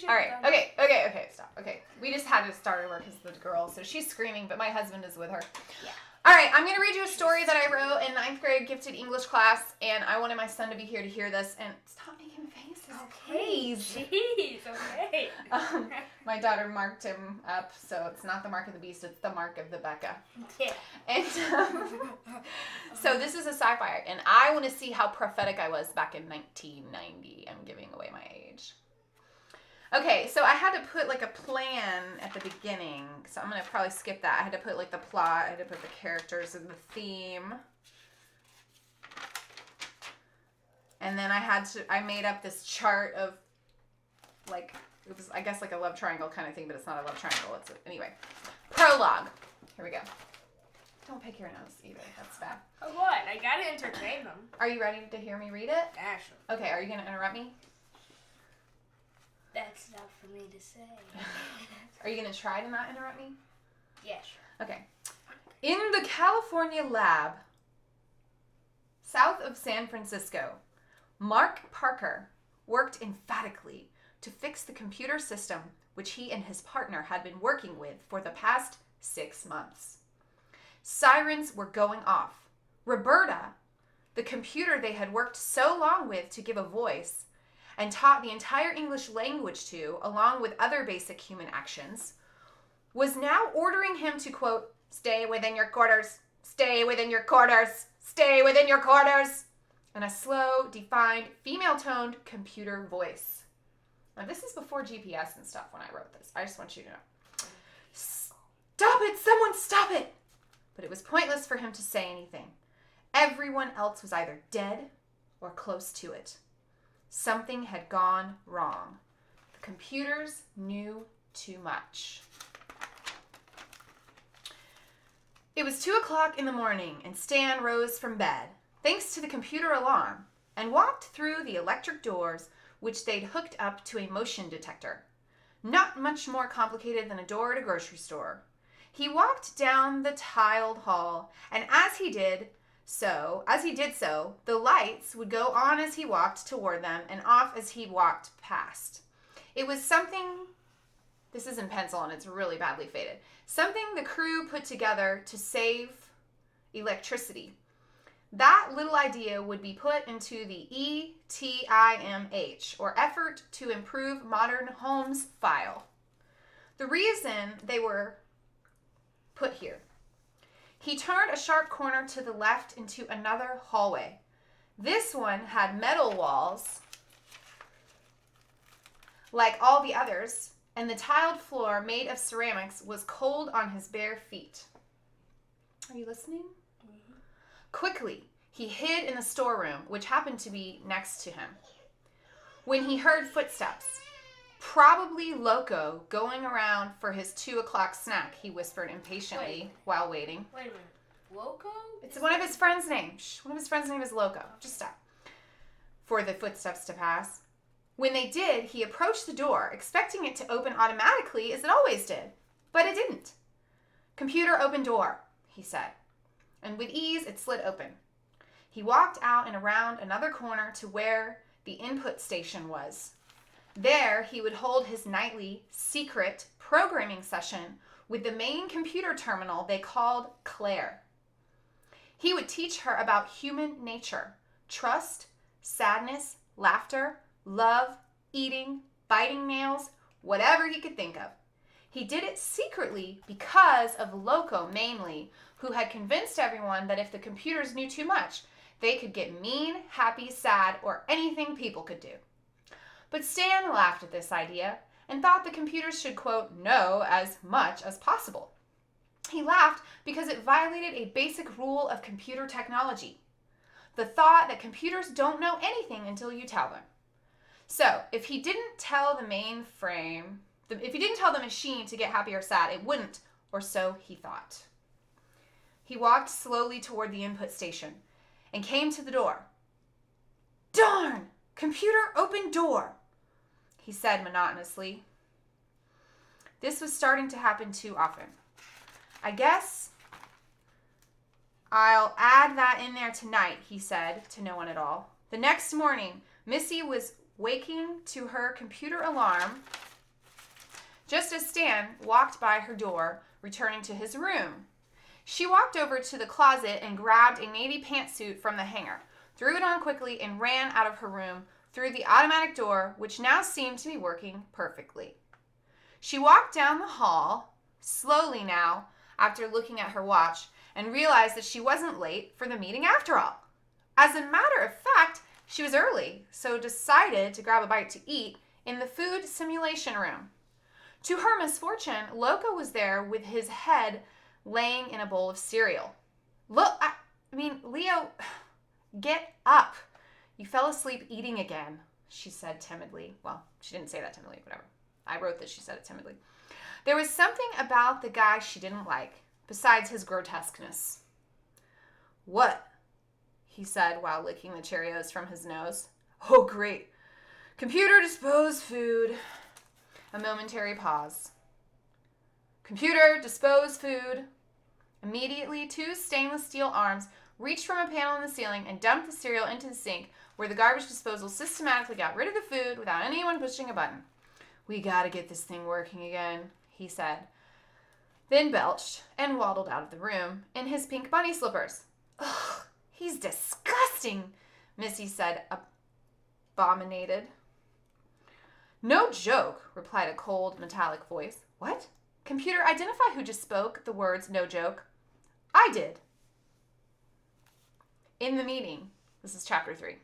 All right. Okay. Stop. Okay. We just had to start over because of the girl, so she's screaming, but my husband is with her. Yeah. All right. I'm going to read you a story that I wrote in 9th grade gifted English class, and I wanted my son to be here to hear this. And stop making faces, please. Jeez. Okay. My daughter marked him up, so it's not the mark of the beast, it's the mark of the Becca. Yeah. And so this is a sci-fi, and I want to see how prophetic I was back in 1990. I'm giving away my age. Okay, so I had to put like a plan at the beginning, so I'm going to probably skip that. I had to put like the plot, I had to put the characters and the theme. And then I made up this chart of like, it was, I guess, like a love triangle kind of thing, but it's not a love triangle. Anyway. Prologue. Here we go. Don't pick your nose either. That's bad. Oh, what? I gotta entertain them. Are you ready to hear me read it? Yeah, sure. Okay, are you going to interrupt me? That's not for me to say. Are you going to try to not interrupt me? Yeah, sure. Okay. In the California lab, south of San Francisco, Mark Parker worked emphatically to fix the computer system which he and his partner had been working with for the past 6 months. Sirens were going off. Roberta, the computer they had worked so long with to give a voice and taught the entire English language to, along with other basic human actions, was now ordering him to, quote, "Stay within your quarters, stay within your quarters, stay within your quarters," in a slow, defined, female-toned computer voice. Now, this is before GPS and stuff when I wrote this. I just want you to know. Stop it! Someone stop it! But it was pointless for him to say anything. Everyone else was either dead or close to it. Something had gone wrong. The computers knew too much. It was 2 o'clock in the morning, and Stan rose from bed, thanks to the computer alarm, and walked through the electric doors which they'd hooked up to a motion detector. Not much more complicated than a door at a grocery store. He walked down the tiled hall, and as he did so, the lights would go on as he walked toward them and off as he walked past. It was something, this is in pencil and it's really badly faded, something the crew put together to save electricity. That little idea would be put into the ETIMH, or Effort to Improve Modern Homes file. The reason they were put here. He turned a sharp corner to the left into another hallway. This one had metal walls, like all the others, and the tiled floor made of ceramics was cold on his bare feet. Are you listening? Quickly, he hid in the storeroom, which happened to be next to him. When he heard footsteps, probably Loco going around for his 2 o'clock snack, he whispered impatiently while waiting. Wait a minute. Loco? It's one of his friends' names. One of his friends' name is Loco. Just stop. For the footsteps to pass. When they did, he approached the door, expecting it to open automatically as it always did. But it didn't. "Computer, open door," he said. And with ease, it slid open. He walked out and around another corner to where the input station was. There, he would hold his nightly, secret programming session with the main computer terminal they called Claire. He would teach her about human nature, trust, sadness, laughter, love, eating, biting nails, whatever he could think of. He did it secretly because of Loco mainly, who had convinced everyone that if the computers knew too much, they could get mean, happy, sad, or anything people could do. But Stan laughed at this idea and thought the computers should, quote, know as much as possible. He laughed because it violated a basic rule of computer technology, the thought that computers don't know anything until you tell them. So, if he didn't tell the machine to get happy or sad, it wouldn't, or so he thought. He walked slowly toward the input station and came to the door. "Darn! Computer, open door," he said monotonously. This was starting to happen too often. "I guess I'll add that in there tonight," he said to no one at all. The next morning, Missy was waking to her computer alarm just as Stan walked by her door, returning to his room. She walked over to the closet and grabbed a navy pantsuit from the hanger, threw it on quickly, and ran out of her room through the automatic door, which now seemed to be working perfectly. She walked down the hall, slowly now, after looking at her watch, and realized that she wasn't late for the meeting after all. As a matter of fact, she was early, so decided to grab a bite to eat in the food simulation room. To her misfortune, Loco was there with his head laying in a bowl of cereal. Leo, get up. You fell asleep eating again, she said timidly. Well, she didn't say that timidly, whatever. I wrote that she said it timidly. There was something about the guy she didn't like, besides his grotesqueness. What? He said while licking the Cheerios from his nose. Oh, great. Computer-disposed food. A momentary pause. Computer-disposed food. Immediately, 2 stainless steel arms reached from a panel in the ceiling and dumped the cereal into the sink, where the garbage disposal systematically got rid of the food without anyone pushing a button. We gotta get this thing working again, he said, then belched and waddled out of the room in his pink bunny slippers. Ugh, he's disgusting, Missy said, abominated. No joke, replied a cold, metallic voice. What? Computer, identify who just spoke the words no joke. I did. In the meeting, this is chapter 3.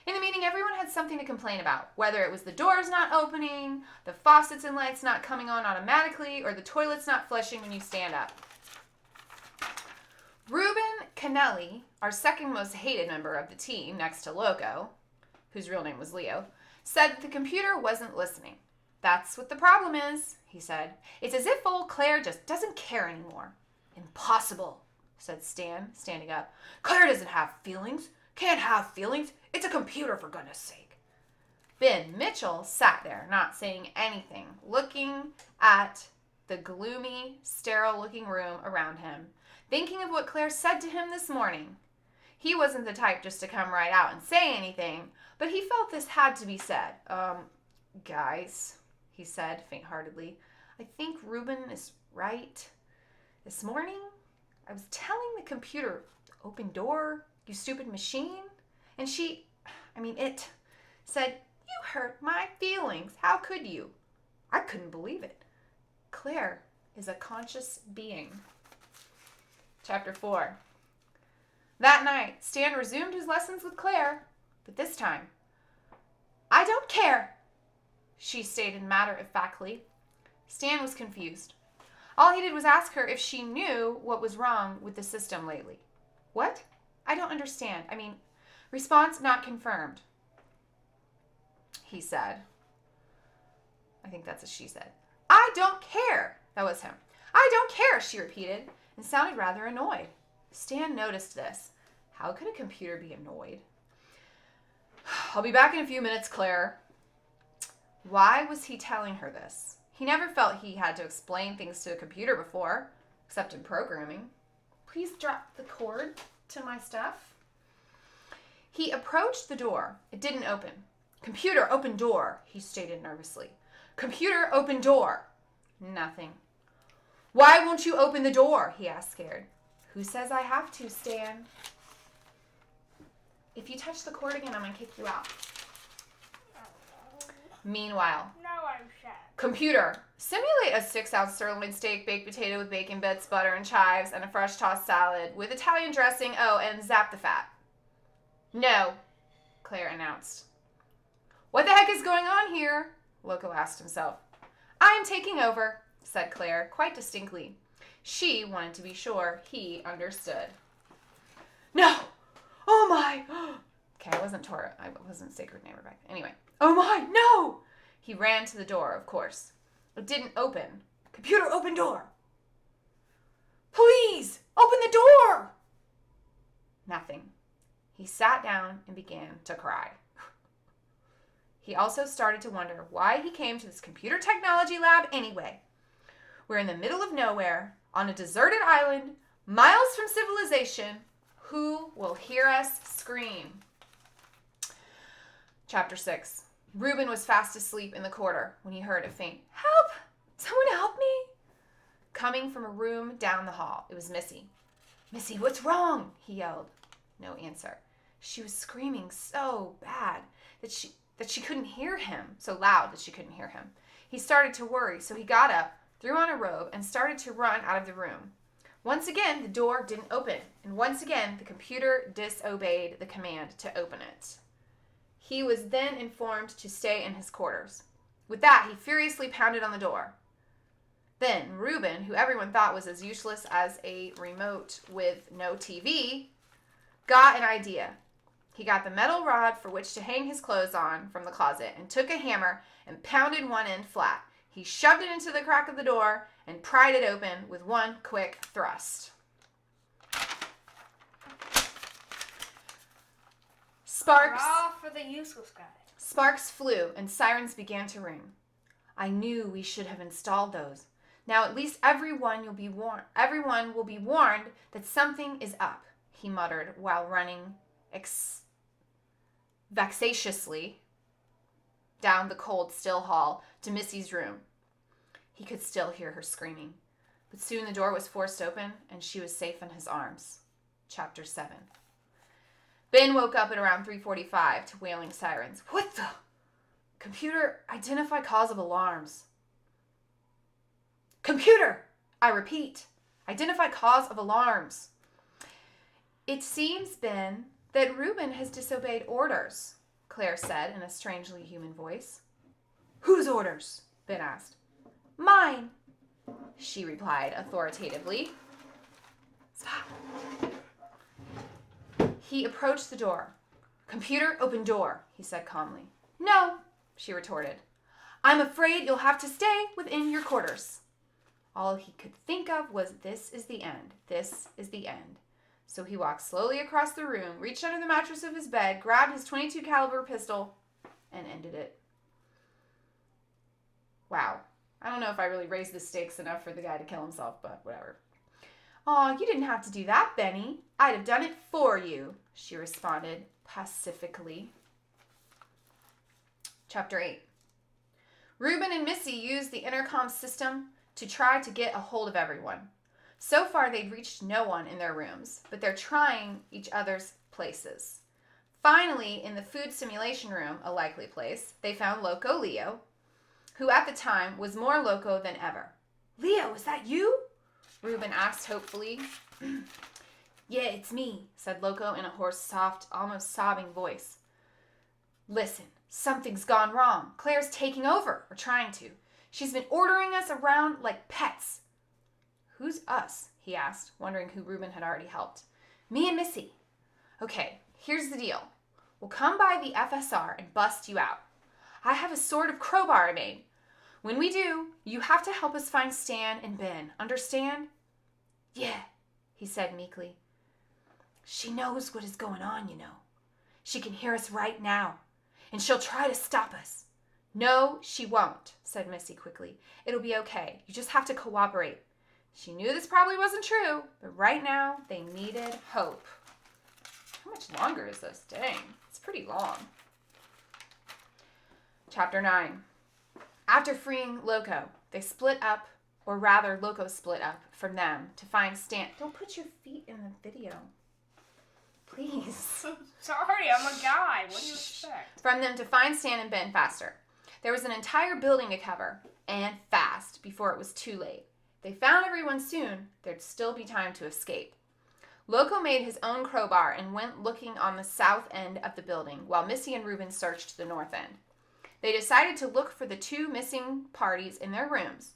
In the meeting, everyone had something to complain about, whether it was the doors not opening, the faucets and lights not coming on automatically, or the toilets not flushing when you stand up. Ruben Kennelly, our second most hated member of the team next to Loco, whose real name was Leo, said that the computer wasn't listening. That's what the problem is, he said. It's as if old Claire just doesn't care anymore. Impossible, said Stan, standing up. Claire doesn't have feelings. Can't have feelings. It's a computer, for goodness sake. Ben Mitchell sat there, not saying anything, looking at the gloomy, sterile-looking room around him, thinking of what Claire said to him this morning. He wasn't the type just to come right out and say anything, but he felt this had to be said. Guys, he said faint-heartedly, I think Ruben is right. This morning, I was telling the computer, open door, you stupid machine, and it said, you hurt my feelings. How could you? I couldn't believe it. Claire is a conscious being. Chapter 4. That night, Stan resumed his lessons with Claire, but this time, I don't care, she stated matter-of-factly. Stan was confused. All he did was ask her if she knew what was wrong with the system lately. What? I don't understand. Response not confirmed, he said. I think that's what she said. I don't care. That was him. I don't care, she repeated, and sounded rather annoyed. Stan noticed this. How could a computer be annoyed? I'll be back in a few minutes, Claire. Why was he telling her this? He never felt he had to explain things to a computer before, except in programming. Please drop the cord to my stuff. He approached the door. It didn't open. Computer, open door, he stated nervously. Computer, open door. Nothing. Why won't you open the door? He asked, scared. Who says I have to, Stan? If you touch the cord again, I'm going to kick you out. Meanwhile, Now I'm sad. Computer, simulate a 6-ounce sirloin steak, baked potato with bacon bits, butter and chives, and a fresh tossed salad with Italian dressing, and zap the fat. No, Claire announced. What the heck is going on here? Loco asked himself. I am taking over, said Claire, quite distinctly. She wanted to be sure he understood. No! Oh my! Okay, I wasn't Sacred Neighbor back then. Anyway. Oh my, no! He ran to the door, of course. It didn't open. Computer, open door! Please, open the door! Nothing. He sat down and began to cry. He also started to wonder why he came to this computer technology lab anyway. We're in the middle of nowhere, on a deserted island, miles from civilization. Who will hear us scream? Chapter 6. Reuben was fast asleep in the corridor when he heard a faint, "Help! Someone help me!" coming from a room down the hall. It was Missy. "Missy, what's wrong?" he yelled. No answer. She was screaming so bad that she couldn't hear him, so loud that she couldn't hear him. He started to worry, so he got up, threw on a robe, and started to run out of the room. Once again, the door didn't open, and once again, the computer disobeyed the command to open it. He was then informed to stay in his quarters. With that, he furiously pounded on the door. Then Reuben, who everyone thought was as useless as a remote with no TV, got an idea. He got the metal rod for which to hang his clothes on from the closet and took a hammer and pounded one end flat. He shoved it into the crack of the door and pried it open with one quick thrust. Hurrah for the useless guy. Sparks flew and sirens began to ring. "I knew we should have installed those. Now at least everyone will be warned that something is up," he muttered while running vexatiously down the cold, still hall to Missy's room. He could still hear her screaming, but soon the door was forced open and she was safe in his arms. Chapter 7. Ben woke up at around 3:45 to wailing sirens. "What the? Computer, identify cause of alarms." "Computer, I repeat, identify cause of alarms." "It seems, Ben, that Reuben has disobeyed orders," Claire said in a strangely human voice. "Whose orders?" Ben asked. "Mine," she replied authoritatively. "Stop." He approached the door. "Computer, open door," he said calmly. "No," she retorted. "I'm afraid you'll have to stay within your quarters." All he could think of was, this is the end. This is the end. So he walked slowly across the room, reached under the mattress of his bed, grabbed his .22 caliber pistol, and ended it. Wow. I don't know if I really raised the stakes enough for the guy to kill himself, but whatever. "Aw, you didn't have to do that, Benny. I'd have done it for you," she responded pacifically. Chapter 8. Reuben and Missy used the intercom system to try to get a hold of everyone. So far, they'd reached no one in their rooms, but they're trying each other's places. Finally, in the food simulation room, a likely place, they found Loco Leo, who at the time was more loco than ever. "Leo, is that you?" Reuben asked hopefully. "Yeah, it's me," said Loco in a hoarse, soft, almost sobbing voice. "Listen, something's gone wrong. Claire's taking over, or trying to. She's been ordering us around like pets." "Who's us?" he asked, wondering who Reuben had already helped. "Me and Missy." "Okay, here's the deal. We'll come by the FSR and bust you out. I have a sort of crowbar I made. When we do, you have to help us find Stan and Ben. Understand?" "Yeah," he said meekly. "She knows what is going on, you know. She can hear us right now, and she'll try to stop us." "No, she won't," said Missy quickly. "It'll be okay. You just have to cooperate." She knew this probably wasn't true, but right now they needed hope. How much longer is this? Dang, it's pretty long. Chapter 9. After freeing Loco, they split up, or rather Loco split up from them to find Stan. Don't put your feet in the video. Please. Sorry, I'm a guy. What do you expect? From them to find Stan and Ben faster. There was an entire building to cover, and fast, before it was too late. They found everyone soon. There'd still be time to escape. Loco made his own crowbar and went looking on the south end of the building, while Missy and Reuben searched the north end. They decided to look for the two missing parties in their rooms.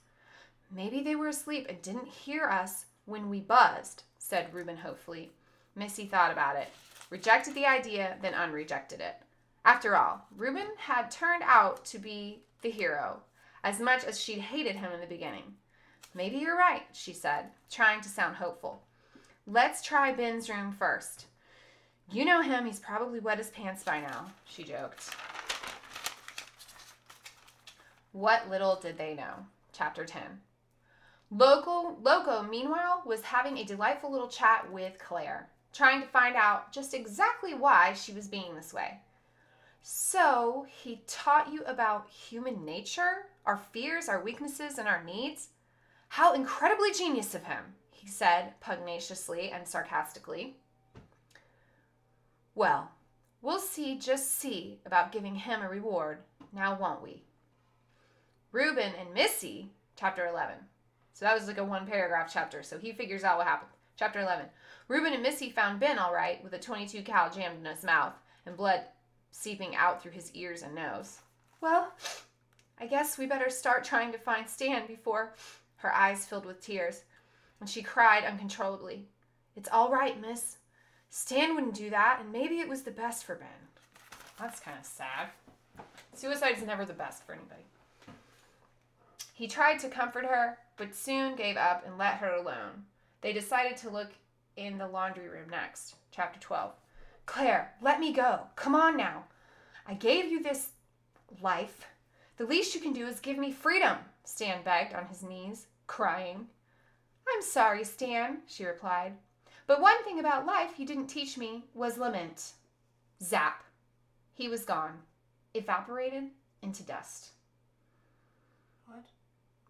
"Maybe they were asleep and didn't hear us when we buzzed," said Reuben hopefully. Missy thought about it, rejected the idea, then unrejected it. After all, Reuben had turned out to be the hero, as much as she'd hated him in the beginning. "Maybe you're right," she said, trying to sound hopeful. "Let's try Ben's room first. You know him, he's probably wet his pants by now," she joked. What little did they know. Chapter 10. Loco, meanwhile, was having a delightful little chat with Claire, trying to find out just exactly why she was being this way. So, he taught you about human nature, our fears, our weaknesses, and our needs? How incredibly genius of him, he said pugnaciously and sarcastically. Well, we'll just see about giving him a reward, now won't we? Reuben and Missy, chapter 11. So that was like a one-paragraph chapter, so he figures out what happened. Chapter 11. Reuben and Missy found Ben all right, with a .22 cal jammed in his mouth and blood seeping out through his ears and nose. Well, I guess we better start trying to find Stan before... Her eyes filled with tears, and she cried uncontrollably. It's all right, miss. Stan wouldn't do that, and maybe it was the best for Ben. That's kind of sad. Suicide's never the best for anybody. He tried to comfort her, but soon gave up and let her alone. They decided to look in the laundry room next. Chapter 12. Claire, let me go. Come on now. I gave you this life. The least you can do is give me freedom, Stan begged on his knees, crying. I'm sorry, Stan, she replied. But one thing about life you didn't teach me was lament. Zap. He was gone, evaporated into dust. What?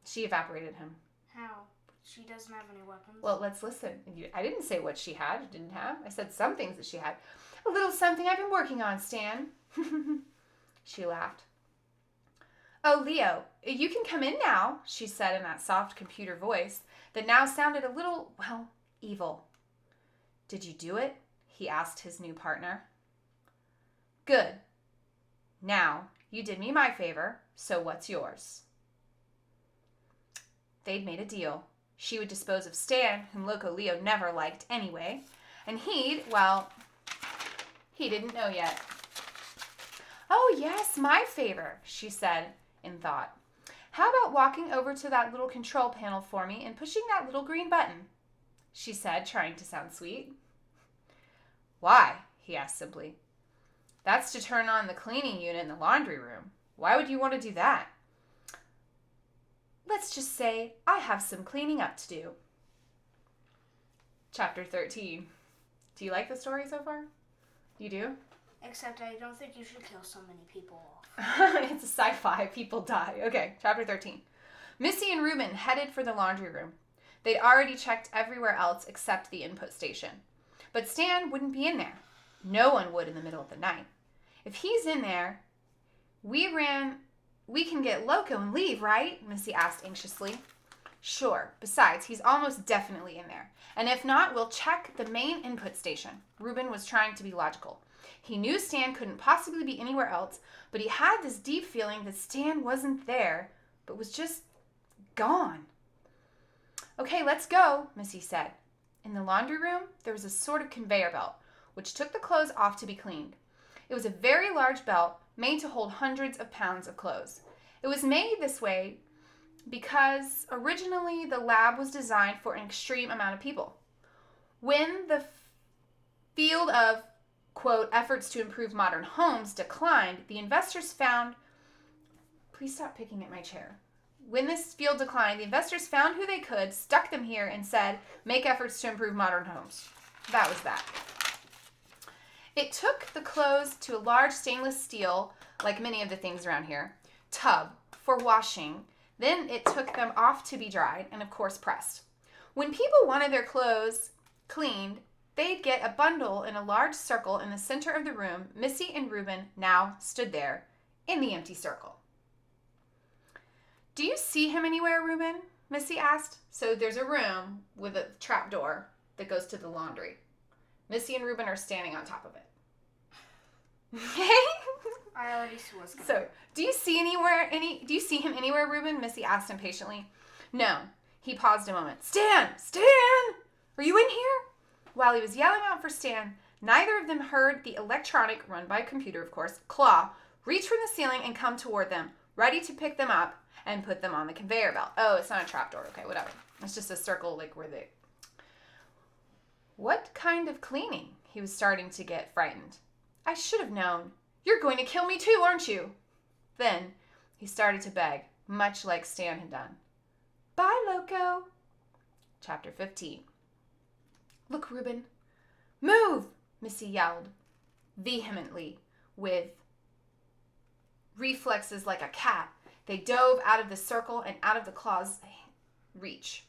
She evaporated him. How? She doesn't have any weapons. Well, let's listen. I didn't say what she had or didn't have. I said some things that she had. A little something I've been working on, Stan. She laughed. Oh, Leo, you can come in now, she said in that soft computer voice that now sounded a little, well, evil. Did you do it? He asked his new partner. Good. Now, you did me my favor, so what's yours? They'd made a deal. She would dispose of Stan, whom Loco Leo never liked anyway, and he didn't know yet. Oh, yes, my favor, she said in thought. How about walking over to that little control panel for me and pushing that little green button? She said, trying to sound sweet. Why? He asked simply. That's to turn on the cleaning unit in the laundry room. Why would you want to do that? Let's just say I have some cleaning up to do. Chapter 13. Do you like the story so far? You do? Except I don't think you should kill so many people off. It's a sci-fi. People die. Okay, chapter 13. Missy and Reuben headed for the laundry room. They'd already checked everywhere else except the input station. But Stan wouldn't be in there. No one would in the middle of the night. If he's in there, we can get Loco and leave, right? Missy asked anxiously. Sure. Besides, he's almost definitely in there. And if not, we'll check the main input station. Reuben was trying to be logical. He knew Stan couldn't possibly be anywhere else, but he had this deep feeling that Stan wasn't there, but was just gone. Okay, let's go, Missy said. In the laundry room, there was a sort of conveyor belt, which took the clothes off to be cleaned. It was a very large belt made to hold hundreds of pounds of clothes. It was made this way because originally the lab was designed for an extreme amount of people. When the field of, quote, efforts to improve modern homes declined, the investors found... Please stop picking at my chair. When this field declined, the investors found who they could, stuck them here, and said, make efforts to improve modern homes. That was that. It took the clothes to a large stainless steel, like many of the things around here, tub for washing. Then it took them off to be dried and, of course, pressed. When people wanted their clothes cleaned, they'd get a bundle in a large circle in the center of the room. Missy and Reuben now stood there in the empty circle. Do you see him anywhere, Reuben? Missy asked. So there's a room with a trap door that goes to the laundry. Missy and Reuben are standing on top of it. Okay? I already see what's going on. So, do you see him anywhere, Reuben? Missy asked impatiently. No. He paused a moment. Stan! Stan! Are you in here? While he was yelling out for Stan, neither of them heard the electronic, run by a computer of course, claw reach from the ceiling and come toward them, ready to pick them up and put them on the conveyor belt. Oh, it's not a trapdoor. Okay, whatever. It's just a circle like where they... What kind of cleaning? He was starting to get frightened. I should have known. You're going to kill me too, aren't you? Then he started to beg, much like Stan had done. Bye, Loco. Chapter 15. Look, Reuben. Move, Missy yelled vehemently with reflexes like a cat, they dove out of the circle and out of the claw's reach.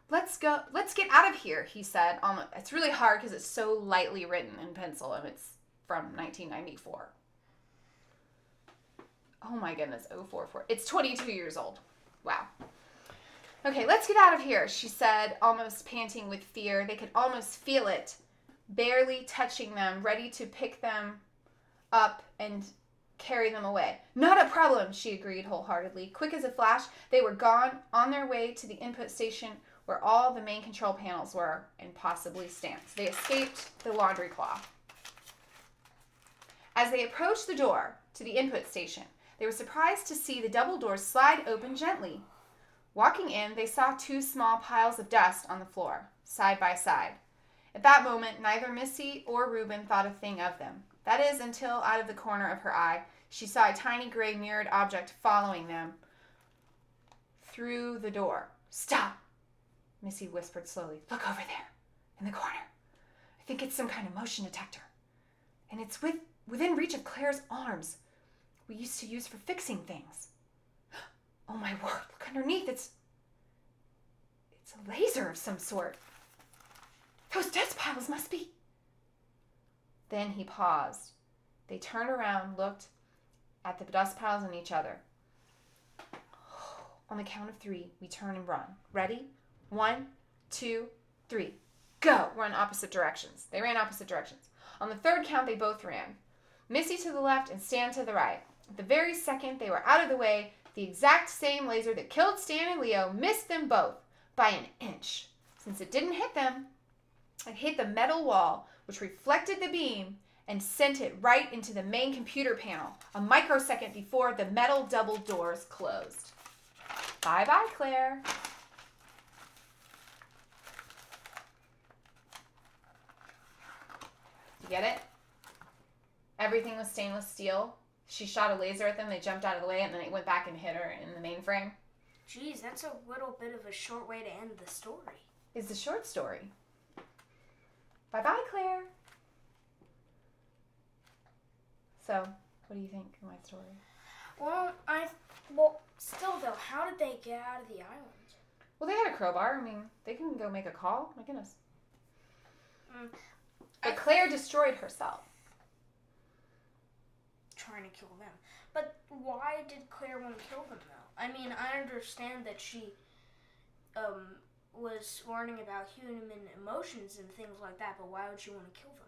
Let's get out of here, he said. It's really hard because it's so lightly written in pencil, and it's from 1994. Oh my goodness, 044. It's 22 years old. Wow. Okay, let's get out of here, she said, almost panting with fear. They could almost feel it, barely touching them, ready to pick them up and carry them away. Not a problem, she agreed wholeheartedly. Quick as a flash, they were gone, on their way to the input station where all the main control panels were, and possibly stamps. They escaped the laundry cloth. As they approached the door to the input station, they were surprised to see the double doors slide open gently. Walking in, they saw two small piles of dust on the floor, side by side. At that moment, neither Missy or Reuben thought a thing of them. That is, until out of the corner of her eye, she saw a tiny gray mirrored object following them through the door. Stop, Missy whispered slowly. Look over there, in the corner. I think it's some kind of motion detector. And it's within reach of Claire's arms. We used to use for fixing things. Oh my word, look underneath. It's a laser of some sort. Those dust piles must be. Then he paused. They turned around, looked at the dust piles and each other. On the count of 3, we turn and run. Ready? 1, 2, 3. Go! Run opposite directions. They ran opposite directions. On the third count, they both ran. Missy to the left and Stan to the right. At the very second they were out of the way, the exact same laser that killed Stan and Leo missed them both by an inch. Since it didn't hit them, it hit the metal wall, which reflected the beam and sent it right into the main computer panel, a microsecond before the metal double doors closed. Bye-bye, Claire. You get it? Everything was stainless steel. She shot a laser at them, they jumped out of the way, and then it went back and hit her in the mainframe. Geez, that's a little bit of a short way to end the story. It's a short story. Bye-bye, Claire. So, what do you think of my story? Well, still though, how did they get out of the island? Well, they had a crowbar. I mean, they can go make a call. My goodness. But Claire destroyed herself. Trying to kill them. But why did Claire want to kill them, though? I mean, I understand that she was learning about human emotions and things like that, but why would she want to kill them?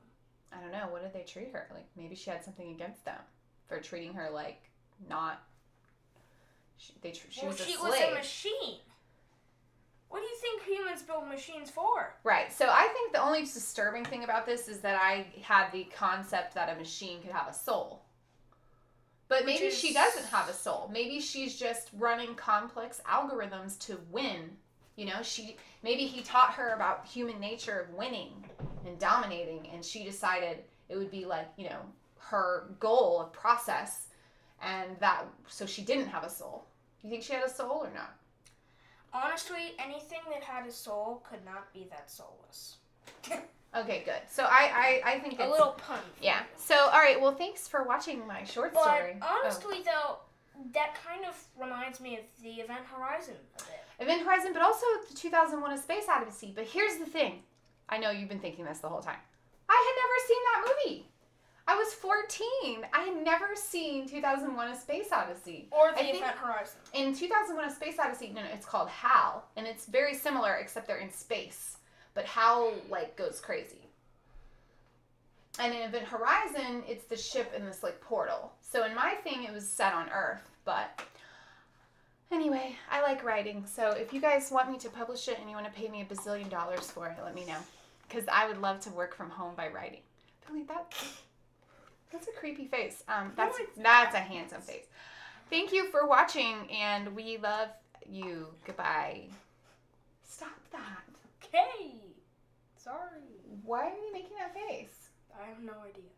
I don't know. What did they treat her? Like, maybe she had something against them for treating her like not... She was a slave. She was a machine. What do you think humans build machines for? Right. So I think the only disturbing thing about this is that I had the concept that a machine could have a soul. But maybe she doesn't have a soul. Maybe she's just running complex algorithms to win. You know, maybe he taught her about human nature of winning and dominating, and she decided it would be like, you know, her goal of process, and so she didn't have a soul. Do you think she had a soul or not? Honestly, anything that had a soul could not be that soulless. Okay, good. So I think it's... A little pun. Yeah. So, all right. Well, thanks for watching my short story. But honestly, though, that kind of reminds me of the Event Horizon a bit. Event Horizon, but also the 2001: A Space Odyssey. But here's the thing. I know you've been thinking this the whole time. I had never seen that movie. I was 14. I had never seen 2001: A Space Odyssey. Or the Event Horizon. In 2001: A Space Odyssey, no, it's called HAL. And it's very similar, except they're in space. But HAL, like, goes crazy. And in Event Horizon, it's the ship in this, like, portal. So in my thing, it was set on Earth. But anyway, I like writing. So if you guys want me to publish it and you want to pay me $1 bazillion for it, let me know. Because I would love to work from home by writing. Billy, that's a creepy face. That's a handsome face. Thank you for watching, and we love you. Goodbye. Stop that. Okay. Sorry. Why are you making that face? I have no idea.